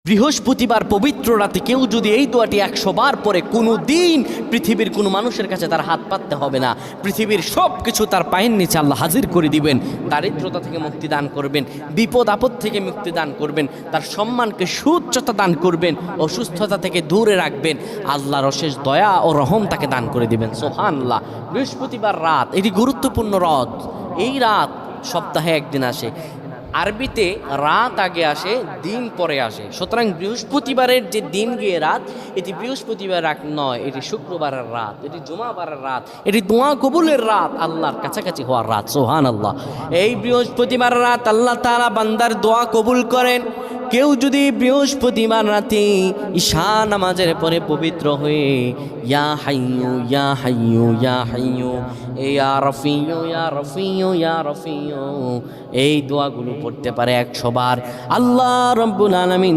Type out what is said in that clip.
বৃহস্পতিবার পবিত্র রাতে কেউ যদি এই দোয়াটি 100 বার পরে কোনো দিন পৃথিবীর কোনো মানুষের কাছে তার হাত পাততে হবে না। পৃথিবীর সব কিছু তার পায়ের নিচে আল্লাহ হাজির করে দিবেন। দারিদ্রতা থেকে মুক্তি দান করবেন, বিপদ আপদ থেকে মুক্তি দান করবেন, তার সম্মানকে সুউচ্চতা দান করবেন, অসুস্থতা থেকে দূরে রাখবেন। আল্লাহর অশেষ দয়া ও রহম তাকে দান করে দিবেন। সুবহানাল্লাহ। বৃহস্পতিবার রাত এটি গুরুত্বপূর্ণ রাত। এই রাত সপ্তাহে একদিন আসে। আরবিতে রাত আগে আসে, দিন পরে আসে। সুতরাং বৃহস্পতিবারের যে দিন গিয়ে রাত, এটি বৃহস্পতিবার রাত নয়, এটি শুক্রবারের রাত, এটি জুমাবারের রাত, এটি দোয়া কবুলের রাত, আল্লাহর কাছাকাছি হওয়ার রাত। সুবহানাল্লাহ। এই বৃহস্পতিবার রাত আল্লাহ তাআলা বান্দার দোয়া কবুল করেন। কেউ যদি বৃহস্পতিবার রাতে ঈশা নামাজের পরে পবিত্র হয়ে ইয়া হাইয়ু ইয়া হাইয়ু ইয়া হাইয়ু ইয়া রফিয়ু ইয়া রফিয়ু ইয়া রফিয়ু এই দোয়াগুলো পড়তে পারে 100 বার, আল্লাহ রাব্বুল আলামিন